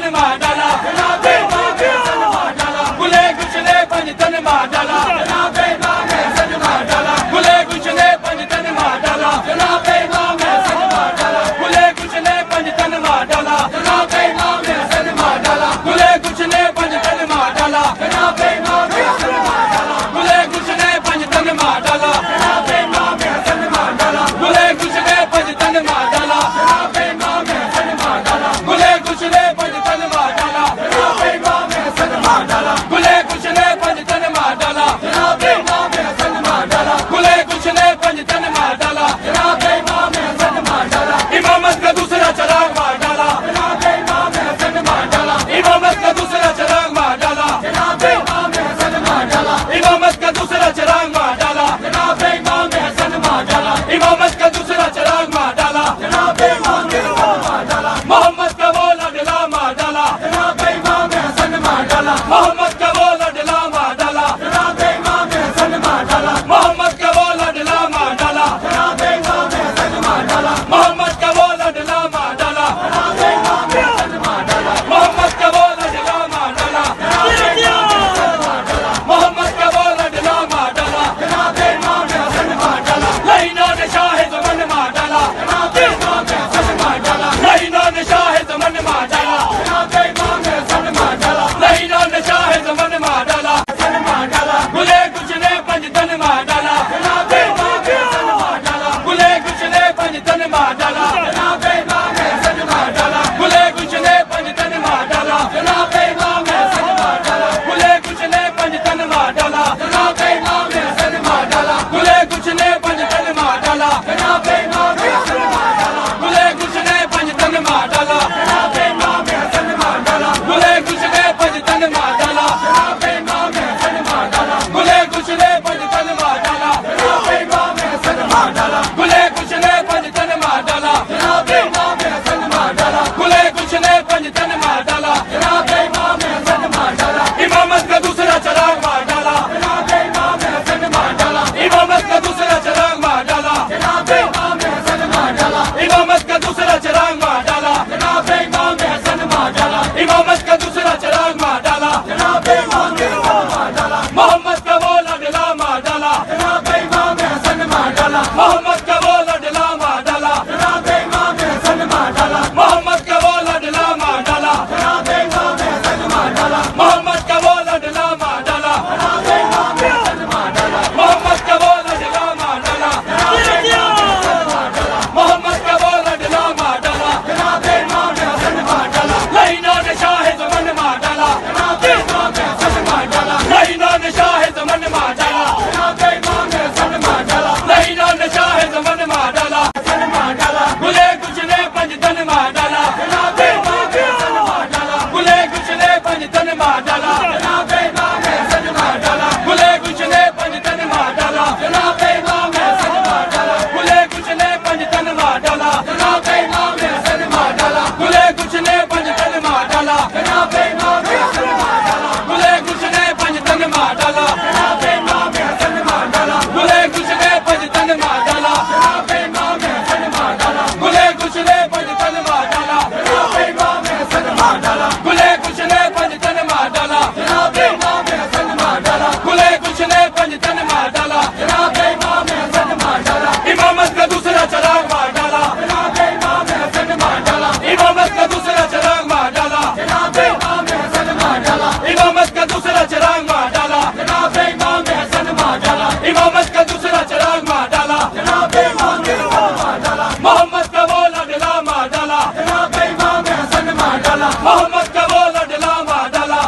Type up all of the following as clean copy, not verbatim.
तन मार डाला, जनाबे इमाम हसन मार डाला, गुले कुछ ने पंज तन मार डाला, जनाबे इमाम हसन मार डाला, गुले कुछ ने पंज तन मार डाला, जनाबे इमाम हसन मार डाला, गुले कुछ ने पंज तन मार डाला, जनाबे इमाम हसन मार डाला, गुले कुछ ने पंज तन मार डाला, जनाबे इमाम हसन मार डाला, गुले कुछ ने पंज तन मार डाला, जनाबे इमाम हसन मार डाला, गुले कुछ ने पंज तन मार डाला, जनाबे इमाम हसन मार डाला, गुले कुछ ने पंज तन मार डाला, जनाबे इमाम हसन मार डाला, गुले कुछ ने पंज तन मार डाला, जनाबे इमाम हसन मार डाला, गुले कुछ ने पंज तन मार डाला, जनाबे इमाम हसन मार डाला, इमामत का दूसरा चराग मार डाला, जनाबे इमाम हसन मार डाला, इमामत का दूसरा चराग मार डाला, जनाबे इमाम हसन मार डाला, इमामत का दूसरा चराग मार डाला, जनाबे इमाम हसन मार डाला, इमामत का दूसरा चराग मार डाला, जनाबे इमाम हसन मार डाला, मोहम्मद का वो लाडला मार डाला, जनाबे इमाम हसन मार डाला, मोहम्मद का वो लाडला मार डाला, जनाबे इमाम हसन मार डाला, मोहम्मद का वो लाडला मार डाला, जनाबे इमाम हसन मार डाला, मोहम्मद का वो लाडला मार डाला, जनाबे इमाम हसन मार डाला, मोहम्मद का वो लाडला मार डाला, जनाबे इमाम हसन मार डाला, मोहम्मद का वो लाडला मार डाला, जनाबे इमाम हसन मार डाला, लाइना ने शाह ज़मन मार डाला, जनाबे इमाम हसन मार डाला, लाइना ने शाह ज़मन मार डाला, जनाबे इमाम हसन मार डाला, लाइना ने शाह ज़मन मार डाला, हसन मार डाला, गुले कुछ ने पंज तन मार डाला, जनाबे इमाम हसन मार डाला, गुले कुछ ने पंज तन मार डाला, जनाबे इमाम हसन मार डाला, गुले कुछ ने पंज तन मार डाला, जनाबे इमाम हसन मार डाला, गुले कुछ ने पंज तन मार डाला, जनाबे इमाम हसन मार डाला, गुले कुछ ने पंज तन मार डाला, जनाबे इमाम हसन मार डाला, गुले कुछ ने पंज तन मार डाला, जनाबे इमाम हसन मार डाला, गुले कुछ ने पंज तन मार डाला, जनाबे इमाम हसन मार डाला, गुले कुछ ने पंज तन मार डाला, जनाबे इमाम हसन मार डाला, गुले कुछ ने पंज तन मार डाला, जनाबे इमाम हसन मार डाला, गुले कुछ ने पंज तन मार डाला, जनाबे इमाम हसन मार डाला, इमामत का दूसरा चराग मार डाला, जनाबे इमाम हसन मार डाला, इमामत का दूसरा चराग मार डाला, जनाबे इमाम हसन मार डाला, इमामत का दूसरा चराग मार डाला, जनाबे इमाम हसन मार डाला, इमामत का दूसरा चराग मार डाला, जनाबे इमाम हसन मार डाला, मोहम्मद का वो लाडला मार डाला, जनाबे इमाम हसन मार डाला, मोहम्मद का वो लाडला मार डाला, जनाबे इमाम हसन मार डाला, मोहम्मद का वो लाडला मार डाला, जनाबे इमाम हसन मार डाला, मोहम्मद का वो लाडला मार डाला, जनाबे इमाम हसन मार डाला, मोहम्मद का वो लाडला मार डाला, जनाबे इमाम हसन मार डाला, मोहम्मद का वो लाडला मार डाला, जनाबे इमाम हसन मार डाला, लाइना ने शाह ज़मन मार डाला, जनाबे इमाम हसन मार डाला, लाइना ने शाह ज़मन मार डाला, जनाबे इमाम हसन मार डाला, लाइना ने शाह ज़मन मार डाला, हसन मार डाला, गुले कुछ ने पंज तन मार डाला, जनाबे इमाम हसन मार डाला, गुले कुछ ने पंज तन मार डाला, जनाबे इमाम हसन मार डाला, गुले कुछ ने पंज तन मार डाला, जनाबे इमाम हसन मार डाला, गुले कुछ ने पंज तन मार डाला, जनाबे इमाम हसन मार डाला, गुले कुछ ने पंज तन मार डाला, जनाबे इमाम हसन मार डाला, गुले कुछ ने पंज तन मार डाला, जनाबे इमाम हसन मार डाला, गुले कुछ ने पंज तन मार डाला, जनाबे इमाम हसन मार डाला, गुले कुछ ने पंज तन मार डाला, जनाबे इमाम हसन मार डाला, गुले कुछ ने पंज तन मार डाला, जनाबे इमाम हसन मार डाला, गुले कुछ ने पंज तन मार डाला, जनाबे इमाम हसन मार डाला, इमामत का दूसरा चराग मार डाला, जनाबे इमाम हसन मार डाला, इमामत का दूसरा चराग मार डाला, जनाबे इमाम हसन मार डाला, इमामत का दूसरा चराग मार डाला, जनाबे इमाम हसन मार डाला, इमामत का दूसरा चराग मार डाला, जनाबे इमाम हसन मार डाला, मोहम्मद का वो लाडला मार डाला, जनाबे इमाम हसन मार डाला, मोहम्मद का वो लाडला मार डाला,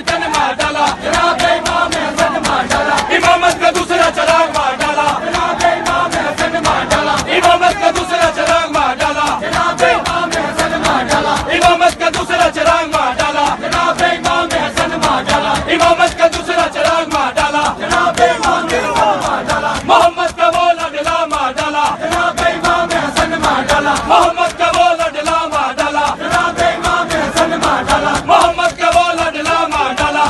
तन मार डाला, जनाब इमाम हसन मार डाला, इमामत का दूसरा चिराग मार डाला, जनाब इमाम हसन मार डाला, इमामत का दूसरा चिराग मार डाला, जनाब इमाम हसन मार डाला, इमामत का दूसरा चिराग मार डाला, जनाब इमाम हसन मार डाला, इमामत का दूसरा चिराग मार डाला, जनाब इमाम हसन मार डाला, मोहम्मद का वो लडला मार डाला, जनाब इमाम हसन मार डाला, मोहम्मद का वो लडला मार डाला, जनाब इमाम हसन मार डाला, मोहम्मद का वो लडला मार डाला।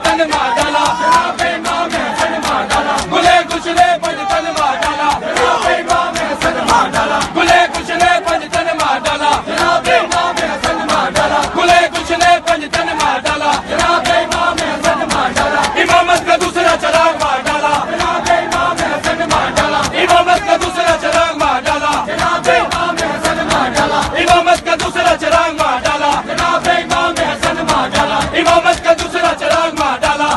तन मार डाला जनाब इमाम हसन मार डाला गुले गुशने पंज तन मार डाला जनाब इमाम हसन मार डाला गुले गुशने पंज तन मार डाला जनाब इमाम हसन मार डाला गुले गुशने पंज तन मार डाला जनाब इमाम हसन मार डाला इमामत का दूसरा चराग मार डाला जनाब इमाम हसन मार डाला इमामत का दूसरा चराग मार डाला जनाब इमाम हसन मार डाला इमामत का दूसरा चराग मार डाला जनाब इमाम हसन मार डाला इमामत का दूसरा चराग मार डाला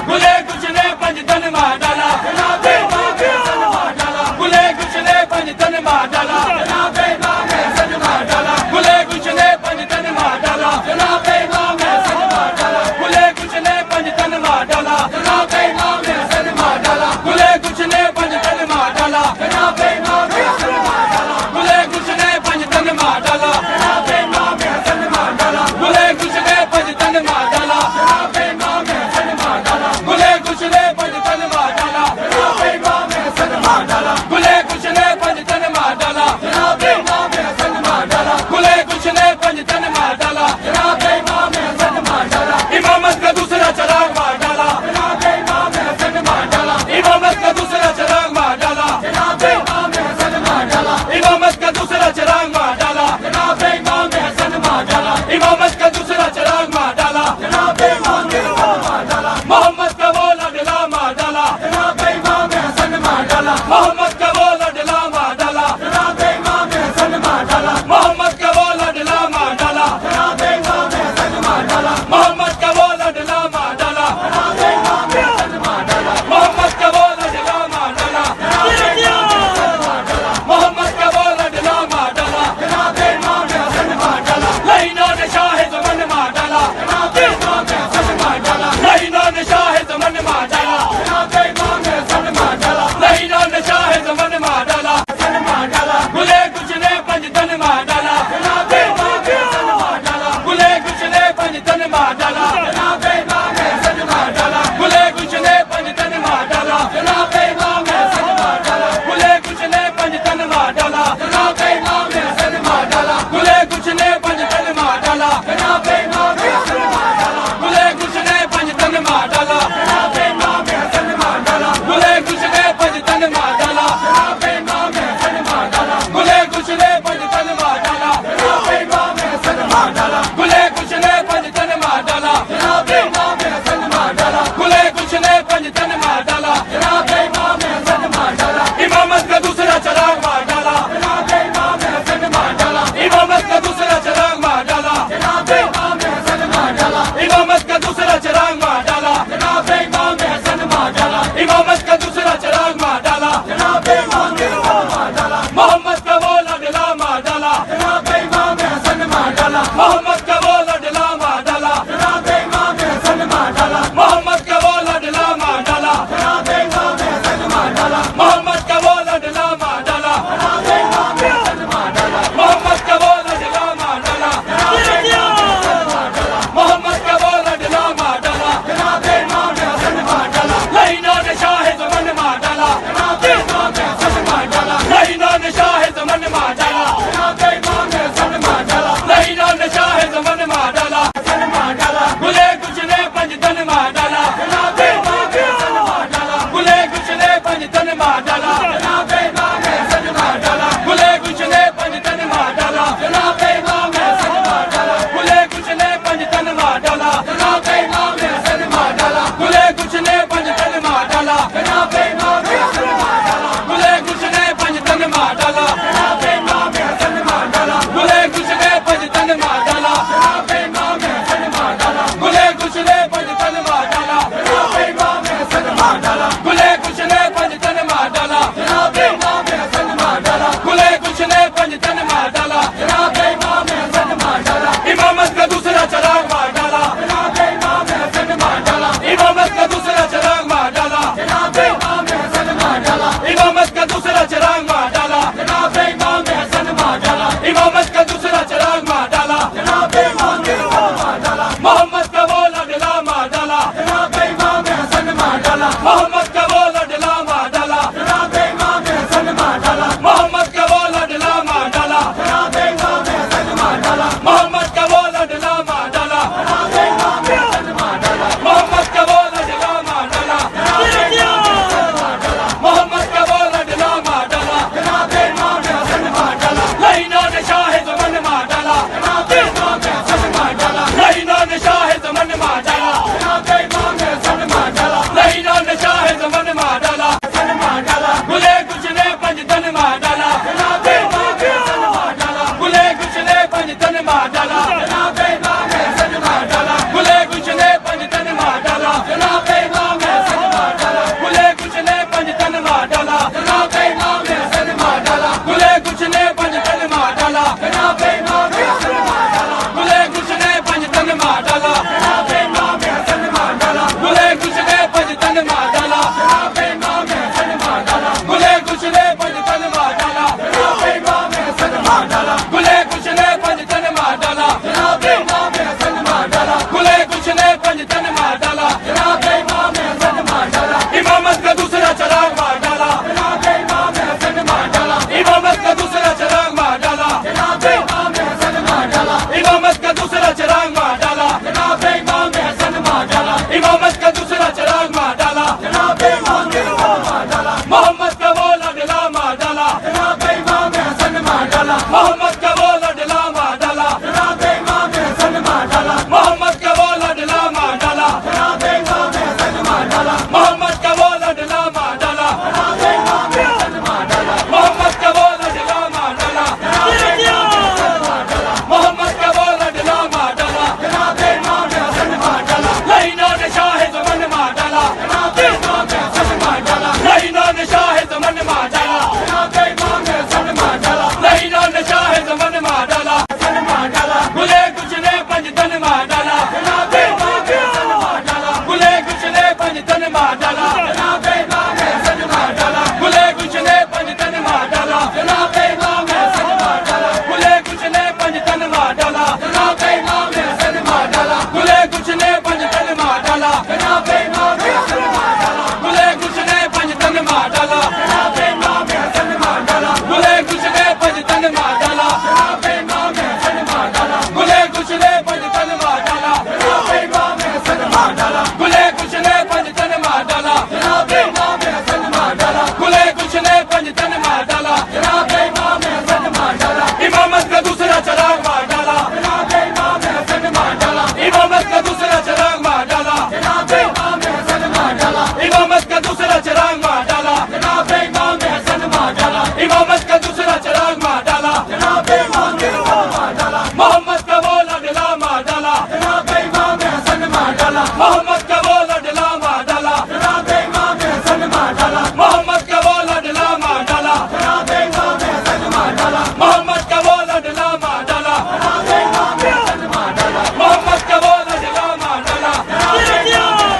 गुले कुछ ने पंज तन मार डाला, जनाबे इमाम हसन मार डाला। गुले कुछ ने पंज तन मार डाला, जनाबे इमाम हसन मार डाला। गुले कुछ ने पंज तन मार डाला, जनाबे इमाम हसन मार डाला। गुले कुछ ने पंज तन मार डाला, जनाबे इमाम हसन मार डाला। गुले कुछ ने पंज तन मार डाला, जनाबे इमाम हसन मार डाला। गुले कुछ ने पंज तन मार डाला, जनाबे इमाम हसन मार डाला। गुले कुछ ने पंज तन मार डाला, जनाबे इमाम हसन मार डाला। गुले कुछ ने पंज तन मार डाला, जनाबे इमाम हसन मार डाला। गुले कुछ ने पंज तन मार डाला, जनाबे इमाम हसन मार डाला। गुले कुछ ने पंज तन मार डाला, जनाबे इमाम हसन मार डाला। इमामत का दूसरा चराग मार डाला, जनाबे इमाम हसन मार डाला। इमामत का दूसरा चराग मार डाला, जनाबे इमाम हसन मार डाला। इमामत का दूसरा चराग मार डाला, जनाबे इमाम हसन मार डाला। इमामत का दूसरा चराग मार डाला, जनाबे इमाम हसन मार डाला। मोहम्मद का वो लडला मार डाला, जनाबे इमाम हसन मार डाला। मोहम्मद का वो लडला मार डाला, जनाबे इमाम हसन मार डाला। मोहम्मद का वो लडला मार डाला, जनाबे इमाम हसन मार डाला। मोहम्मद का वो लडला मार डाला, जनाबे इमाम हसन मार डाला। मोहम्मद का वो लडला मार डाला, जनाबे इमाम हसन मार डाला। मोहम्मद का वो लडला मार डाला, जनाबे इमाम हसन मार डाला। लाइनों ने शाह ज़मन मार डाला, जनाबे इमाम हसन मार डाला। लाइनों ने शाह ज़मन मार डाला, जनाबे इमाम हसन मार डाला। लाइनों ने शाह ज़मन मार डाला, हसन मार डाला। गुले कुछ ने पंज तन मार डाला, जनाबे इमाम हसन मार डाला। गुले कुछ ने पंज तन मार डाला, जनाबे इमाम हसन मार डाला। गुले कुछ ने पंज तन मार डाला, जनाबे इमाम हसन मार डाला। गुले कुछ ने पंज तन मार डाला, जनाबे इमाम हसन मार डाला। गुले कुछ ने पंज तन मार डाला, जनाबे इमाम हसन मार डाला। गुले कुछ ने पंज तन मार डाला, जनाबे इमाम हसन मार डाला। गुले कुछ ने पंज तन मार डाला, जनाबे इमाम हसन मार डाला। गुले कुछ ने पंज तन मार डाला, जनाबे इमाम हसन मार डाला। गुले कुछ ने पंज तन मार डाला, जनाबे इमाम हसन मार डाला। गुले कुछ ने पंज तन मार डाला, जनाबे इमाम हसन मार डाला। इमामत का दूसरा चराग मार डाला, जनाबे इमाम हसन मार डाला। इमामत का दूसरा चराग मार डाला, जनाबे इमाम हसन मार डाला। इमामत का दूसरा चराग मार डाला, जनाबे इमाम हसन मार डाला। इमामत का दूसरा चराग मार डाला, जनाबे इमाम हसन मार डाला। मोहम्मद का वो लडला मार डाला, जनाबे इमाम हसन मार डाला। मोहम्मद का वो लडला मार डाला, जनाबे इमाम हसन मार डाला। मोहम्मद का वो लडला मार डाला, जनाबे इमाम हसन मार डाला। मोहम्मद का वो लडला मार डाला, जनाबे इमाम हसन मार डाला। मोहम्मद का वो लडला मार डाला, जनाबे इमाम हसन मार डाला। मोहम्मद का वो लडला मार पंजतन मार डाला, जनाब इमाम हसन मार डाला, इमामत का दूसरा चिराग मार डाला, जनाब इमाम हसन मार डाला, इमामत का दूसरा चिराग मार डाला, जनाब इमाम हसन मार डाला, इमामत का दूसरा चिराग मार डाला, जनाब इमाम हसन मार डाला, इमामत का दूसरा चिराग मार डाला, जनाब इमाम हसन मार डाला, मोहम्मद का वो लडला मार डाला, जनाब इमाम हसन मार डाला, मोहम्मद का वो लडला मार डाला, जनाब इमाम हसन मार डाला, मोहम्मद का वो लडला मार डाला, जनाब इमाम हसन मार डाला, मोहम्मद का वो लडला मार डाला, जनाब इमाम हसन मार डाला, मोहम्मद का वो लडला मार डाला, जनाब इमाम हसन मार डाला, मोहम्मद का वो लडला मार डाला, जनाब इमाम हसन मार डाला, लहीना ने शाह ज़मन मार डाला, जनाब इमाम हसन मार डाला, लहीना ने शाह ज़मन मार डाला, जनाब इमाम हसन मार डाला, लहीना ने शाह ज़मन मार डाला, हसन मार डाला, गुले कुछ ने पंजतन मार डाला, जनाब इमाम हसन मार डाला, गुले कुछ ने पंजतन मार डाला, जनाब इमाम हसन मार डाला, गुले कुछ ने पंजतन मार डाला, जनाब इमाम हसन मार डाला, गुले कुछ ने पंजतन मार डाला, जनाब इमाम हसन मार डाला, गुले कुछ ने पंजतन मार डाला, जनाब इमाम हसन मार डाला, गुले कुछ ने पंजतन मार डाला, जनाब इमाम हसन मार डाला, गुले कुछ ने पंजतन मार डाला, जनाब इमाम हसन मार डाला, गुले कुछ ने पंजतन मार डाला, जनाब इमाम हसन मार डाला, गुले कुछ ने पंजतन मार डाला, जनाब इमाम हसन मार डाला, गुले कुछ ने पंजतन मार डाला, जनाब इमाम हसन मार डाला, इमामत का दूसरा चिराग मार डाला, जनाब इमाम हसन मार डाला, इमामत का दूसरा चिराग मार डाला, जनाब इमाम हसन मार डाला, इमामत का दूसरा चिराग मार डाला, जनाब इमाम हसन मार डाला, इमामत का दूसरा चिराग मार डाला, जनाब इमाम हसन मार डाला, मोहम्मद का वो लडला मार डाला, जनाब इमाम हसन मार डाला, मोहम्मद का वो लडला मार डाला, जनाब इमाम हसन मार डाला, मोहम्मद का वो लडला मार डाला, जनाब इमाम हसन मार डाला, मोहम्मद का वो लडला मार डाला, जनाब इमाम हसन मार डाला, मोहम्मद का वो लडला मार डाला,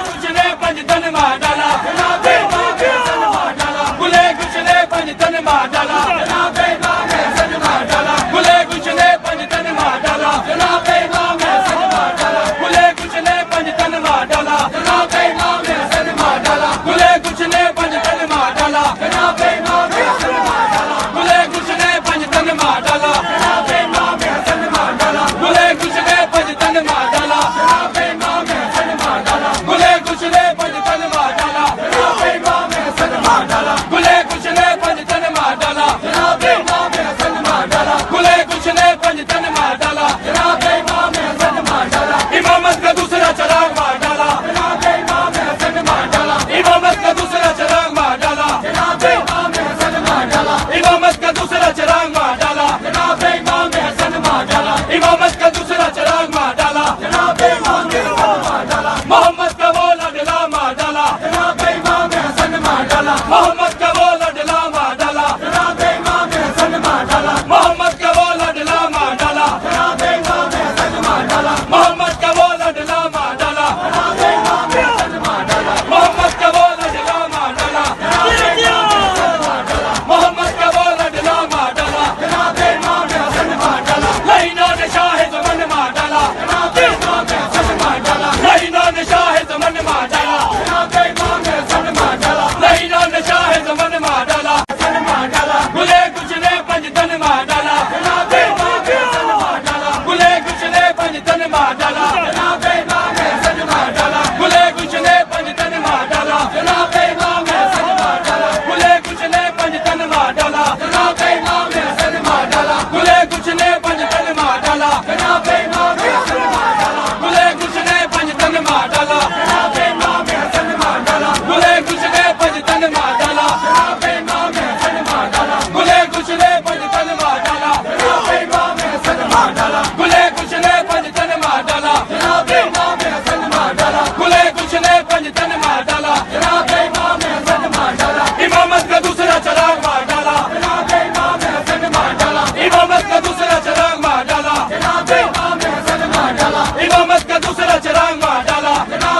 कुछ ने पंजतन मार डाला, जनाब इमाम हसन मार डाला, गुले कुछ ने पंजतन मार डाला, जनाब इमाम हसन मार डाला, गुले कुछ ने पंजतन मार डाला, जनाब इमाम हसन मार डाला, गुले कुछ ने पंजतन मार डाला, जनाब इमाम हसन मार डाला, गुले कुछ ने पंजतन मार डाला, जनाब इमाम हसन मार डाला, गुले कुछ ने पंजतन मार डाला, जनाब इमाम हसन मार डाला, गुले कुछ ने पंजतन मार डाला, जनाब इमाम हसन मार डाला, गुले कुछ ने पंजतन मार डाला, जनाब इमाम हसन मार डाला, गुले कुछ ने पंजतन मार डाला, जनाब इमाम हसन मार डाला, गुले कुछ ने पंजतन मार डाला, जनाब इमाम हसन मार डाला, इमामत का दूसरा चिराग मार डाला, जनाब इमाम हसन मार डाला, इमामत का दूसरा चिराग मार डाला, जनाब इमाम हसन मार डाला, इमामत का दूसरा चिराग मार डाला, जनाब इमाम हसन मार डाला, इमामत का दूसरा चिराग मार डाला, जनाब इमाम हसन मार डाला, मोहम्मद का वो लडला मार डाला, जनाब इमाम हसन मार डाला, मोहम्मद का वो लडला मार डाला, जनाब इमाम हसन मार डाला, मोहम्मद का वो लडला मार डाला, जनाब इमाम हसन मार डाला, मोहम्मद का वो लडला मार डाला, जनाब इमाम हसन मार डाला, मोहम्मद का वो लडला मार डाला, जनाब इमाम हसन मार डाला, मोहम्मद का वो लडला मार डाला, जनाब इमाम हसन मार डाला, लहीना ने शाह ज़मन मार डाला, जनाब इमाम हसन मार डाला, लहीना ने शाह ज़मन मार डाला, जनाब इमाम हसन मार डाला, लहीना ने शाह ज़मन मार डाला, हसन मार डाला, गुले कुछ ने पंजतन मार डाला, जनाब इमाम हसन मार डाला, गुले कुछ ने पंजतन मार डाला, जनाब इमाम हसन मार डाला, गुले कुछ ने पंजतन मार डाला, जनाब इमाम हसन मार डाला, गुले कुछ ने पंजतन मार डाला, जनाब इमाम हसन मार डाला, गुले कुछ ने पंजतन मार डाला, जनाब इमाम हसन मार डाला, गुले कुछ ने पंजतन मार डाला, जनाब इमाम हसन मार डाला, गुले कुछ ने पंजतन मार डाला, जनाब इमाम हसन मार डाला, गुले कुछ ने पंजतन मार डाला, जनाब इमाम हसन मार डाला, गुले कुछ ने पंजतन मार डाला, जनाब इमाम हसन मार डाला, गुले कुछ ने पंजतन मार डाला, जनाब इमाम हसन मार डाला, इमामत का दूसरा चिराग मार डाला, जनाब इमाम हसन मार डाला, इमामत का दूसरा चिराग मार डाला, जनाब इमाम हसन मार डाला, इमामत का दूसरा चिराग मार डाला, जनाब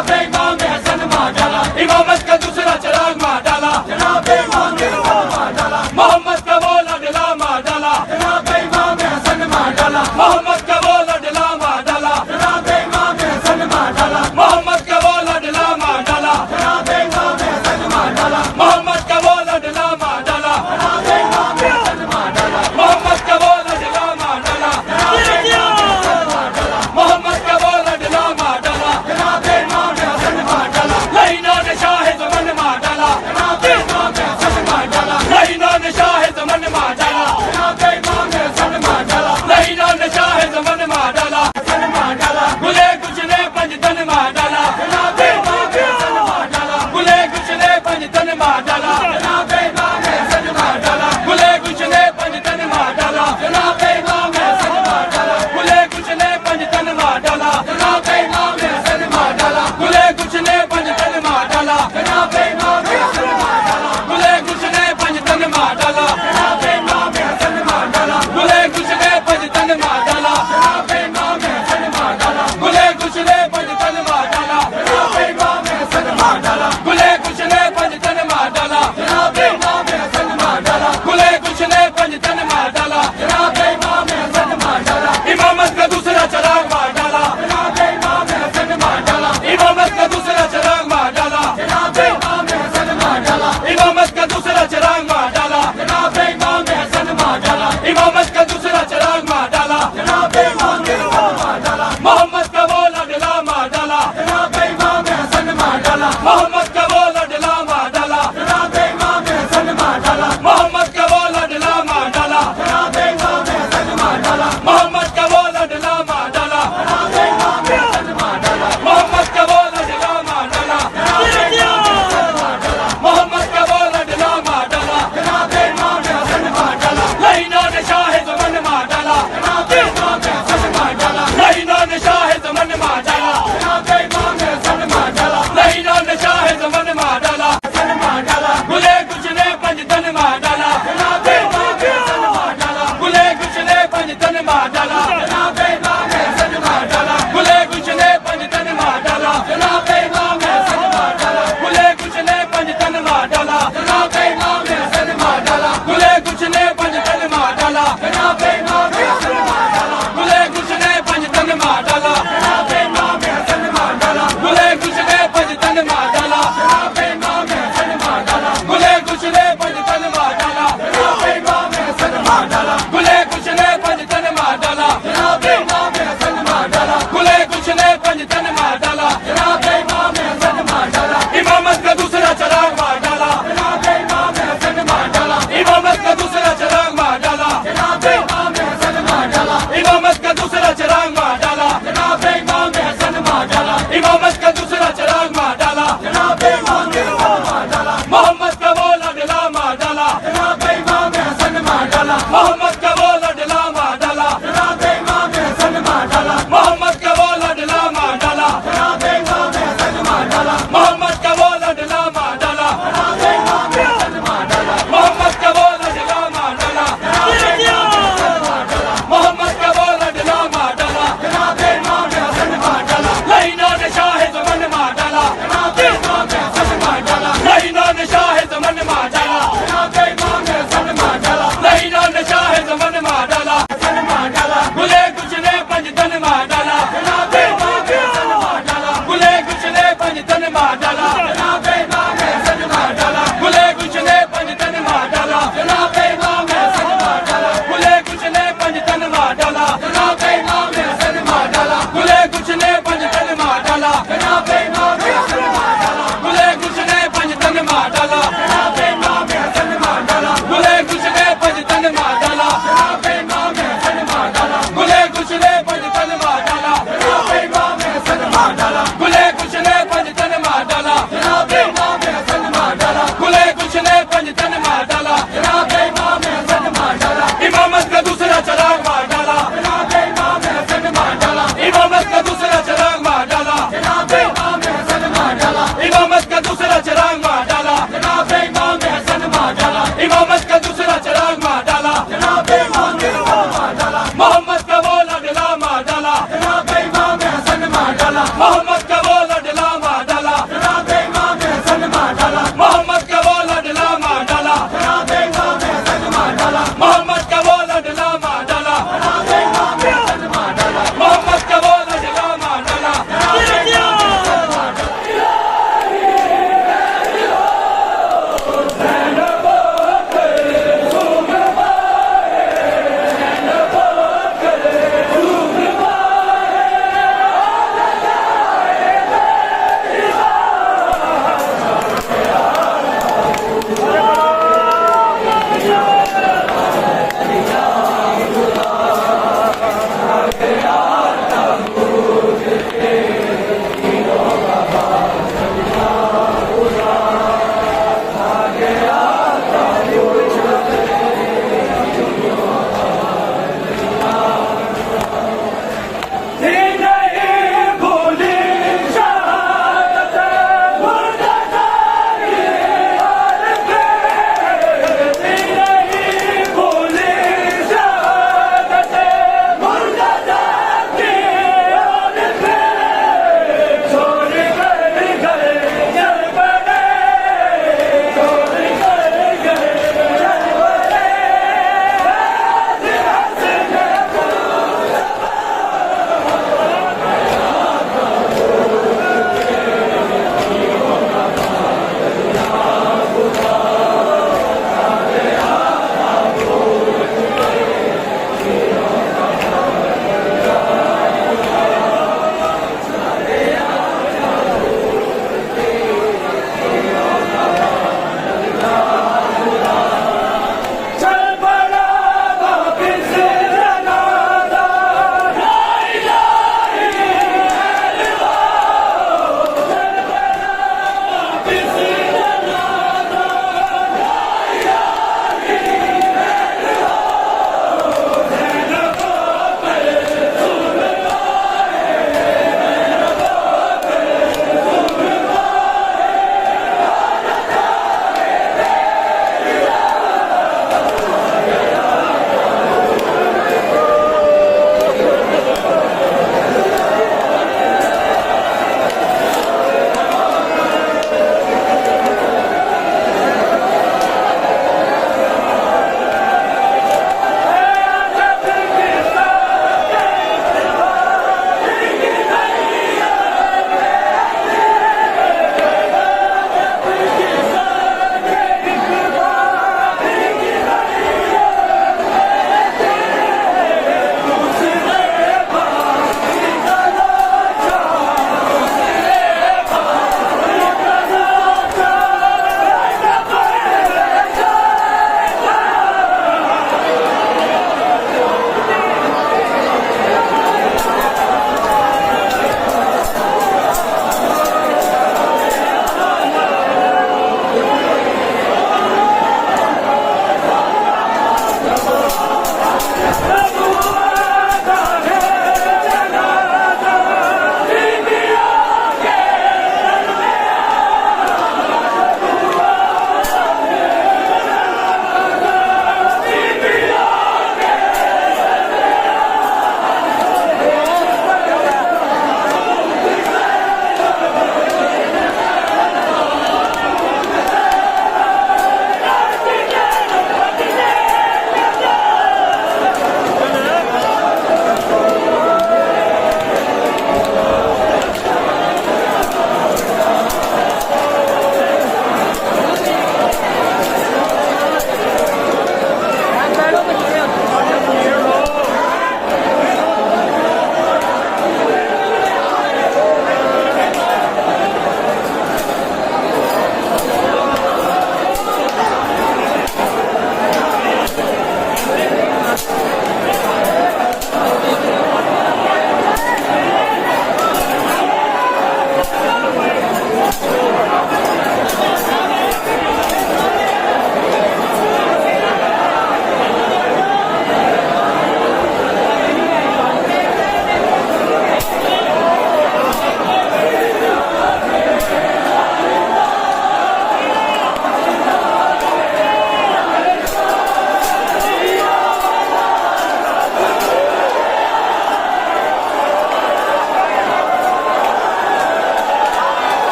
पंज तन मार डाला जनाबे